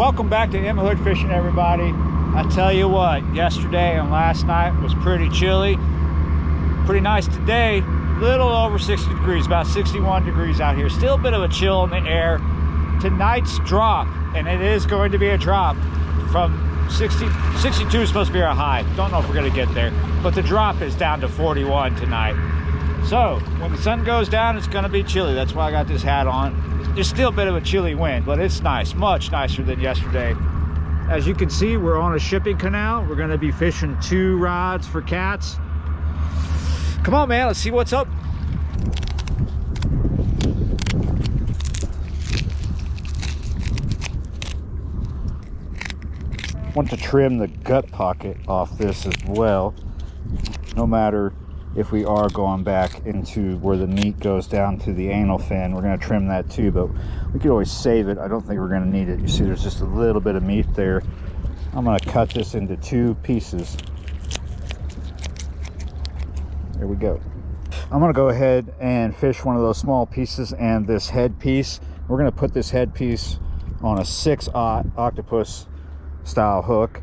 Welcome back to Hood Fishing, everybody. I tell you what, yesterday and last night was pretty chilly. Pretty nice today, little over 60 degrees, about 61 degrees out here. Still a bit of a chill in the air. Tonight's drop, and it is going to be a drop from 62 is supposed to be our high. Don't know if we're going to get there, but the drop is down to 41 tonight. So when the sun goes down, it's going to be chilly. That's why I got this hat on. There's still a bit of a chilly wind, but it's nice, much nicer than yesterday. As you can see, we're on a shipping canal. We're going to be fishing 2 rods for cats. Come on, man, let's see what's up. Want to trim the gut pocket off this as well. No matter if we are going back into where the meat goes down to the anal fin, we're going to trim that too, but we could always save it. I don't think we're going to need it. You see there's just a little bit of meat there. I'm going to cut this into 2 pieces. There we go. I'm going to go ahead and fish one of those small pieces and this head piece. We're going to put this head piece on a 6/0 octopus style hook.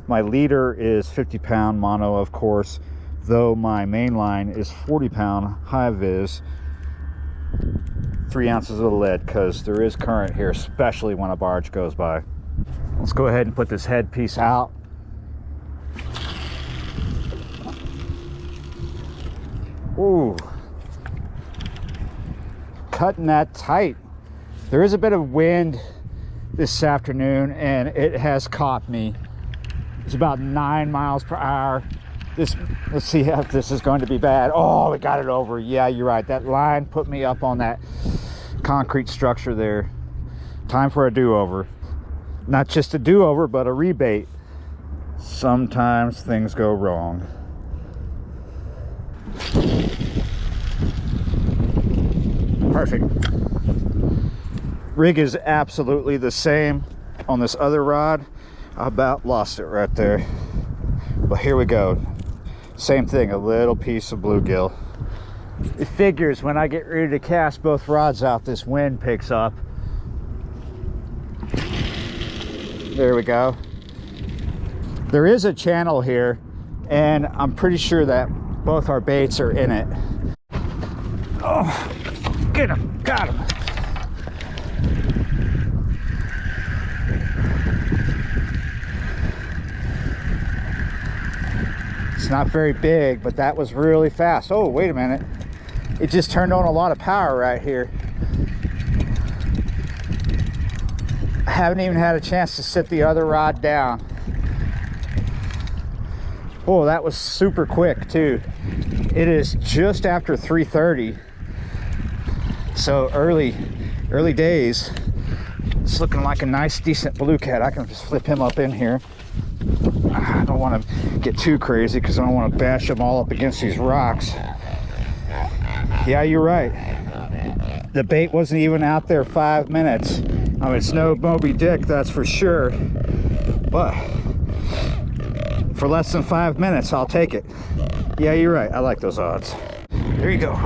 My leader is 50-pound mono, of course, though my main line is 40-pound high vis, 3 ounces of lead, because there is current here, especially when a barge goes by. Let's go ahead and put this head piece out. Ooh, cutting that tight. There is a bit of wind this afternoon and it has caught me. It's about 9 miles per hour. Let's see if this is going to be bad. Oh, we got it over. Yeah, you're right. That line put me up on that concrete structure there. Time for a do-over. Not just a do-over, but a rebait. Sometimes things go wrong. Perfect. Rig is absolutely the same on this other rod. I about lost it right there. But here we go. Same thing, a little piece of bluegill. It figures when I get ready to cast both rods out, this wind picks up. There we go. There is a channel here, and I'm pretty sure that both our baits are in it. Oh, get him, got him. It's not very big, but that was really fast. Oh, wait a minute. It just turned on a lot of power right here. I haven't even had a chance to sit the other rod down. Oh, that was super quick too. It is just after 3:30. So early days. It's looking like a nice, decent blue cat. I can just flip him up in here. I don't want to get too crazy because I don't want to bash them all up against these rocks. Yeah, you're right. The bait wasn't even out there 5 minutes. I mean, it's no Moby Dick, that's for sure. But for less than 5 minutes, I'll take it. Yeah, you're right. I like those odds. There you go.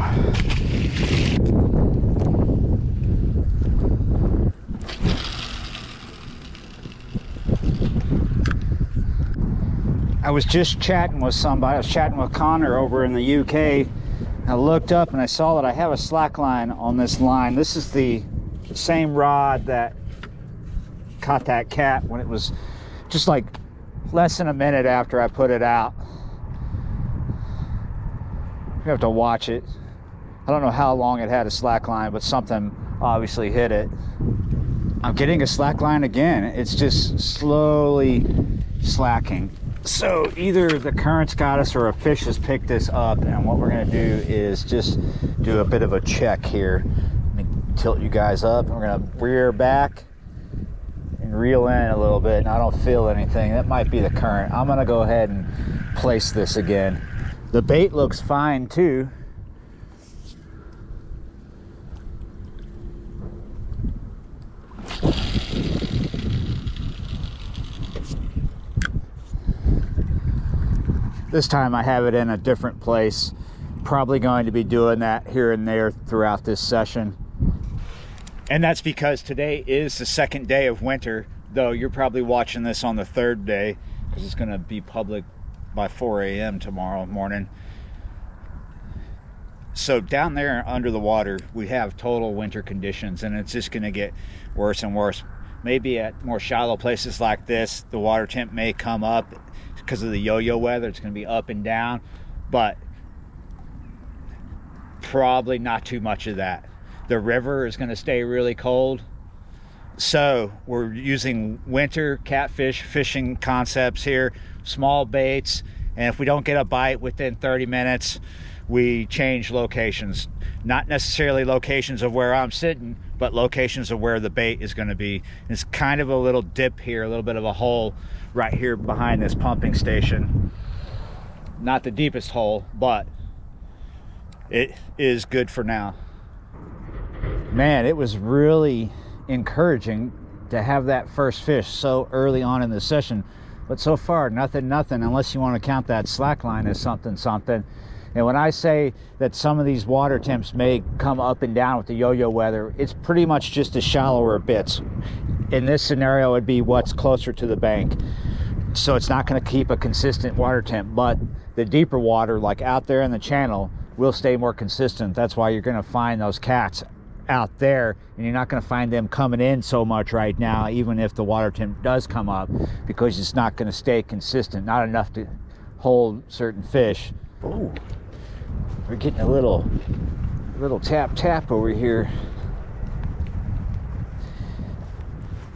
I was just chatting with somebody. I was chatting with Connor over in the UK. I looked up and I saw that I have a slack line on this line. This is the same rod that caught that cat when it was just like less than a minute after I put it out. You have to watch it. I don't know how long it had a slack line, but something obviously hit it. I'm getting a slack line again. It's just slowly slacking. So either the current's got us or a fish has picked this up, and what we're going to do is just do a bit of a check here. Let me tilt you guys up. We're going to rear back and reel in a little bit, and I don't feel anything. That might be the current. I'm going to go ahead and place this again. The bait looks fine too. This time I have it in a different place. Probably going to be doing that here and there throughout this session. And that's because today is the second day of winter, though you're probably watching this on the third day because it's going to be public by 4 a.m. tomorrow morning. So down there under the water, we have total winter conditions, and it's just going to get worse and worse. Maybe at more shallow places like this, the water temp may come up because of the yo-yo weather. It's going to be up and down, but probably not too much of that. The river is going to stay really cold. So we're using winter catfish fishing concepts here, small baits, and if we don't get a bite within 30 minutes, we change locations. Not necessarily locations of where I'm sitting, but locations of where the bait is going to be. It's kind of a little dip here, a little bit of a hole right here behind this pumping station. Not the deepest hole, but it is good for now. Man, it was really encouraging to have that first fish so early on in the session, but so far nothing, unless you want to count that slack line as something. And when I say that some of these water temps may come up and down with the yo-yo weather, it's pretty much just the shallower bits. In this scenario, it'd be what's closer to the bank. So it's not going to keep a consistent water temp, but the deeper water, like out there in the channel, will stay more consistent. That's why you're going to find those cats out there, and you're not going to find them coming in so much right now, even if the water temp does come up, because it's not going to stay consistent, not enough to hold certain fish. Oh, we're getting a little tap over here.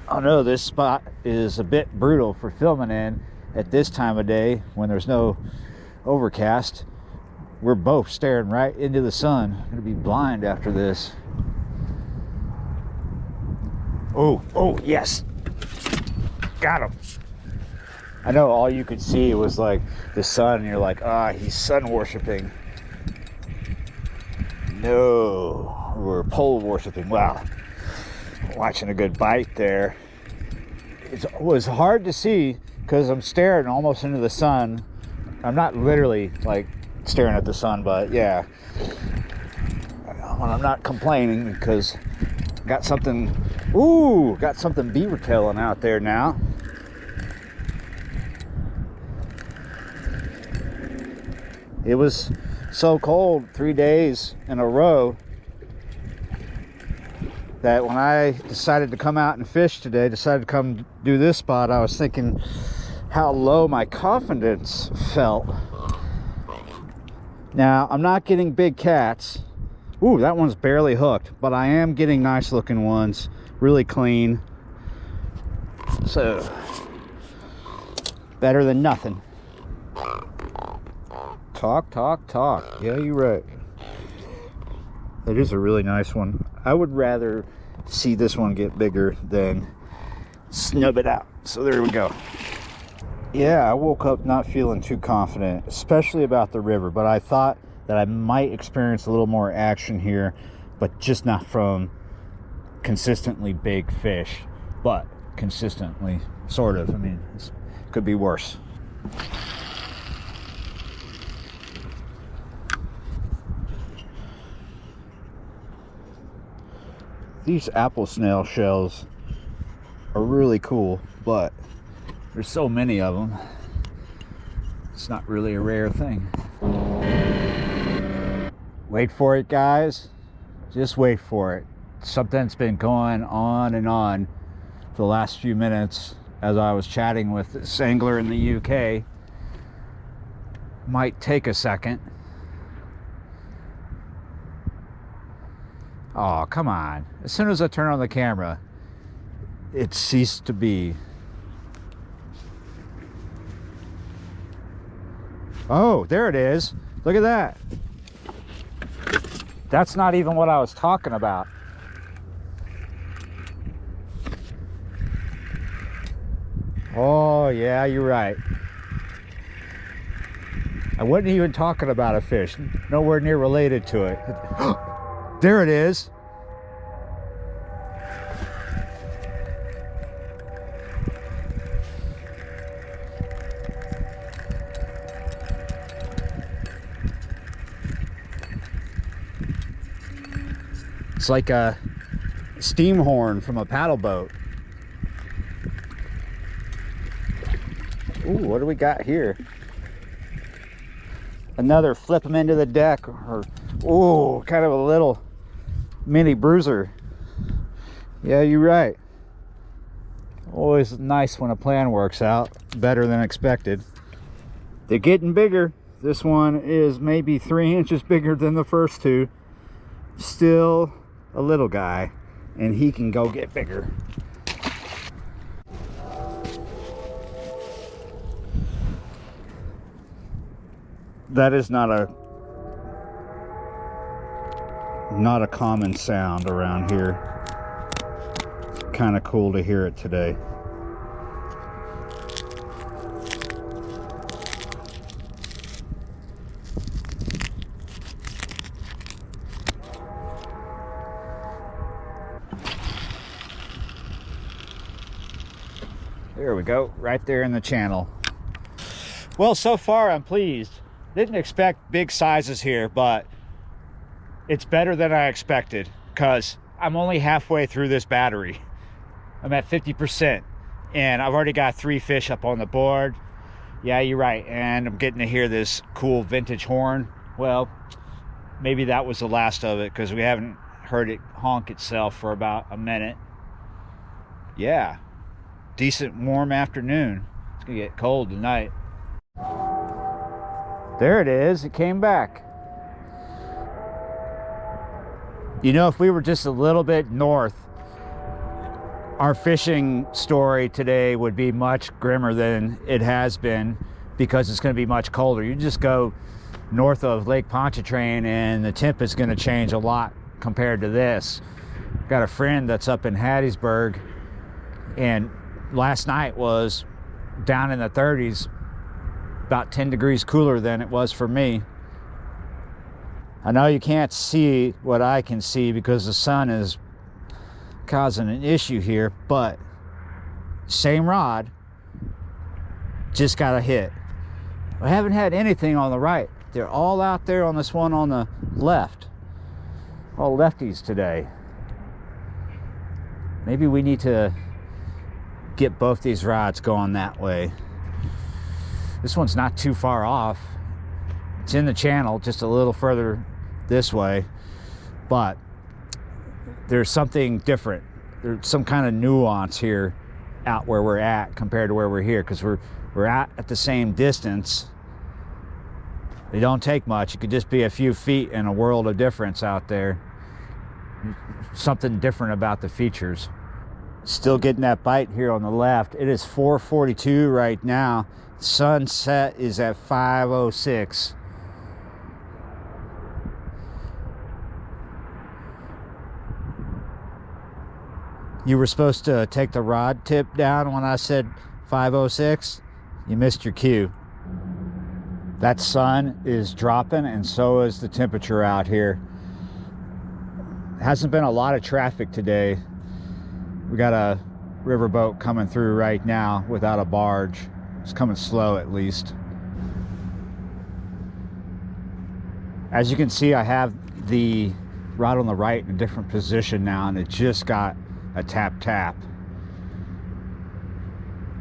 Oh no, this spot is a bit brutal for filming in at this time of day when there's no overcast. We're both staring right into the sun. I'm gonna be blind after this. Oh yes, got him. I know all you could see was like the sun, and you're like, he's sun worshiping. No, we're pole worshiping. Wow, watching a good bite there. It was hard to see because I'm staring almost into the sun. I'm not literally like staring at the sun, but yeah, when I'm not complaining because got something beaver tailing out there now. It was so cold 3 days in a row that when I decided to come out and fish today, decided to come do this spot, I was thinking how low my confidence felt. Now, I'm not getting big cats. Ooh, that one's barely hooked, but I am getting nice looking ones, really clean. So, better than nothing. Talk. Yeah, you're right. That is a really nice one. I would rather see this one get bigger than snub it out. So there we go. Yeah, I woke up not feeling too confident, especially about the river, but I thought that I might experience a little more action here, but just not from consistently big fish, but consistently, sort of. I mean, it could be worse. These apple snail shells are really cool, but there's so many of them. It's not really a rare thing. Wait for it, guys. Just wait for it. Something's been going on and on for the last few minutes as I was chatting with this angler in the UK. Might take a second. Oh, come on. As soon as I turn on the camera, it ceased to be. Oh, there it is. Look at that. That's not even what I was talking about. Oh, yeah, you're right. I wasn't even talking about a fish. Nowhere near related to it. There it is. It's like a steam horn from a paddle boat. Ooh, what do we got here? Another flip them into the deck, or ooh, kind of a little mini bruiser. Yeah, you're right. Always nice when a plan works out better than expected. They're getting bigger. This one is maybe 3 inches bigger than the first two. Still a little guy, and he can go get bigger. That is not a common sound around here. Kind of cool to hear it today. There we go, right there in the channel. Well, so far I'm pleased. Didn't expect big sizes here, but it's better than I expected because I'm only halfway through this battery. I'm at 50% and I've already got 3 fish up on the board. Yeah, you're right. And I'm getting to hear this cool vintage horn. Well, maybe that was the last of it because we haven't heard it honk itself for about a minute. Yeah, decent warm afternoon. It's gonna get cold tonight. There it is, it came back. You know, if we were just a little bit north, our fishing story today would be much grimmer than it has been because it's going to be much colder. You just go north of Lake Pontchartrain and the temp is going to change a lot compared to this. Got a friend that's up in Hattiesburg, and last night was down in the 30s, about 10 degrees cooler than it was for me. I know you can't see what I can see because the sun is causing an issue here, but same rod, just got a hit. I haven't had anything on the right. They're all out there on this one on the left. All lefties today. Maybe we need to get both these rods going that way. This one's not too far off. It's in the channel, just a little further this way, but there's something different. There's some kind of nuance here out where we're at compared to where we're here, because we're at the same distance. They don't take much. It could just be a few feet and a world of difference out there. Something different about the features. Still getting that bite here on the left. It is 4:42 right now. Sunset is at 5:06. You were supposed to take the rod tip down when I said 5:06. You missed your cue. That sun is dropping, and so is the temperature out here. Hasn't been a lot of traffic today. We got a riverboat coming through right now without a barge. It's coming slow, at least. As you can see, I have the rod on the right in a different position now, and it just got a tap.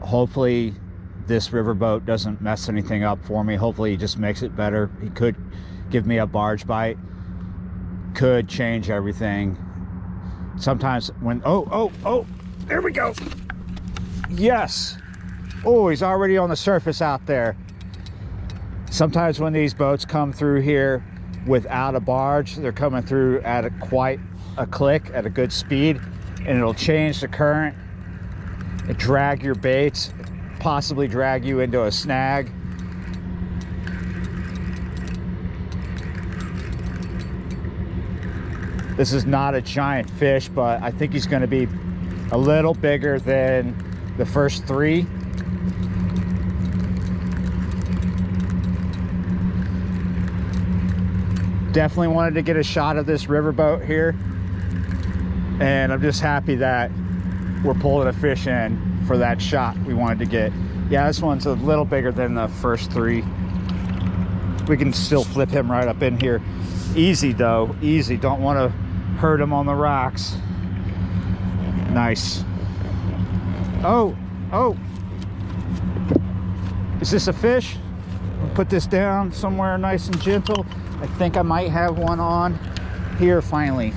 Hopefully this riverboat doesn't mess anything up for me. Hopefully he just makes it better. He could give me a barge bite, could change everything. Sometimes when oh, there we go. Yes. Oh, he's already on the surface out there. Sometimes when these boats come through here without a barge, they're coming through at quite a click, at a good speed, and it'll change the current and drag your baits, possibly drag you into a snag. This is not a giant fish, but I think he's going to be a little bigger than the first 3. Definitely wanted to get a shot of this riverboat here, and I'm just happy that we're pulling a fish in for that shot we wanted to get. Yeah, this one's a little bigger than the first 3. We can still flip him right up in here. Easy though, easy. Don't want to hurt him on the rocks. Nice. Oh, oh. Is this a fish? I'll put this down somewhere nice and gentle. I think I might have one on here finally.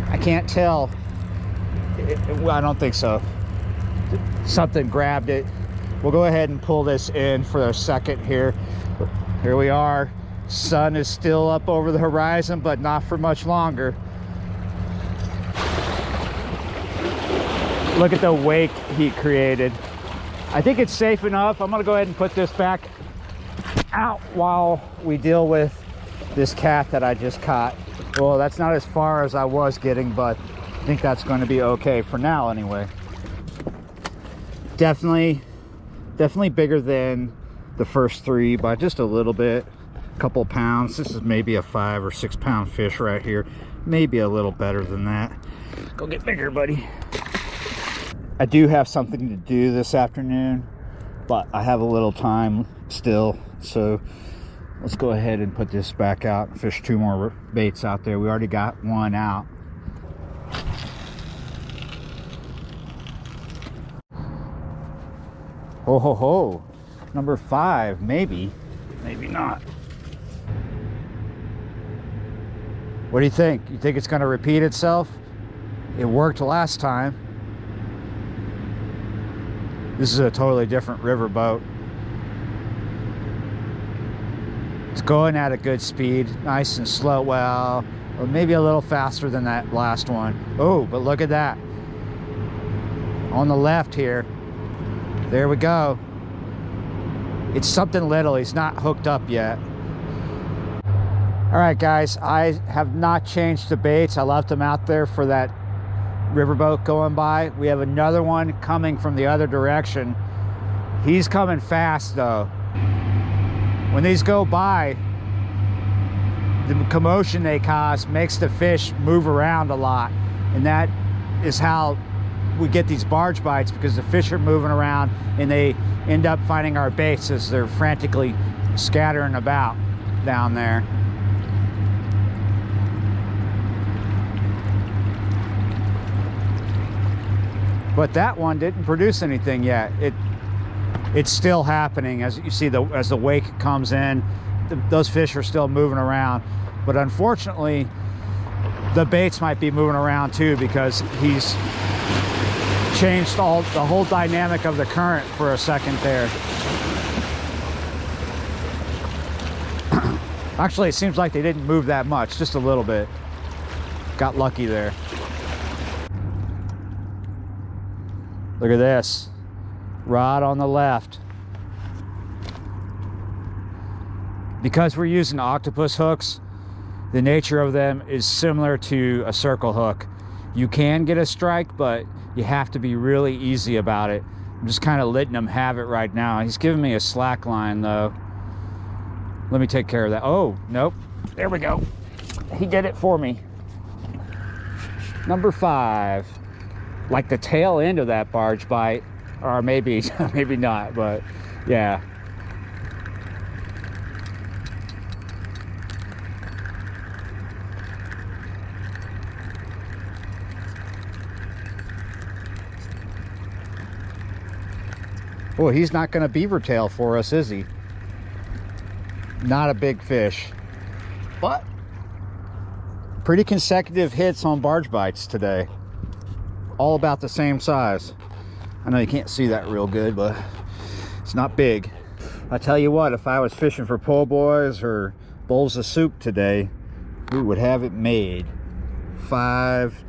I can't tell. Well, I don't think so. Something grabbed it. We'll go ahead and pull this in for a second here. Here we are. Sun is still up over the horizon, but not for much longer. Look at the wake he created. I think it's safe enough. I'm gonna go ahead and put this back out while we deal with this cat that I just caught. Well, that's not as far as I was getting, but I think that's going to be okay for now anyway. Definitely bigger than the first three by just a little bit, a couple pounds. This is maybe a 5 or 6 pound fish right here, maybe a little better than that. Go get bigger, buddy. I do have something to do this afternoon, but I have a little time still, so let's go ahead and put this back out and fish 2 more baits out there. We already got one out. Ho ho ho, number 5, maybe not. What do you think? You think it's going to repeat itself? It worked last time. This is a totally different river boat. It's going at a good speed, nice and slow. Well, or maybe a little faster than that last one. Oh, but look at that. On the left here. There we go. It's something little. He's not hooked up yet. All right, guys, I have not changed the baits. I left them out there for that riverboat going by. We have another one coming from the other direction. He's coming fast though. When these go by, the commotion they cause makes the fish move around a lot, and that is how we get these barge bites, because the fish are moving around and they end up finding our baits as they're frantically scattering about down there. But that one didn't produce anything yet. It's still happening. As you see, as the wake comes in, those fish are still moving around. But unfortunately, the baits might be moving around too, because he's changed the whole dynamic of the current for a second there. Actually, it seems like they didn't move that much, just a little bit. Got lucky there. Look at this, rod on the left. Because we're using octopus hooks, the nature of them is similar to a circle hook. You can get a strike, but you have to be really easy about it. I'm just kind of letting him have it right now. He's giving me a slack line though. Let me take care of that. Oh, nope, there we go. He did it for me. Number 5. Like the tail end of that barge bite, or maybe maybe not, but yeah. Well, he's not going to beaver tail for us, is he? Not a big fish, but pretty consecutive hits on barge bites today. All about the same size. I know you can't see that real good, but it's not big. I tell you what, if I was fishing for po' boys or bowls of soup today, we would have it made. 5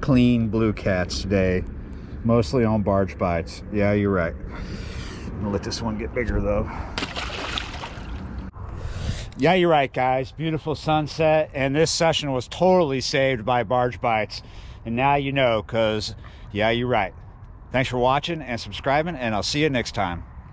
clean blue cats today, mostly on barge bites. Yeah, you're right. I'm gonna let this one get bigger though. Yeah, you're right, guys. Beautiful sunset, and this session was totally saved by barge bites. And now you know, because, yeah, you're right. Thanks for watching and subscribing, and I'll see you next time.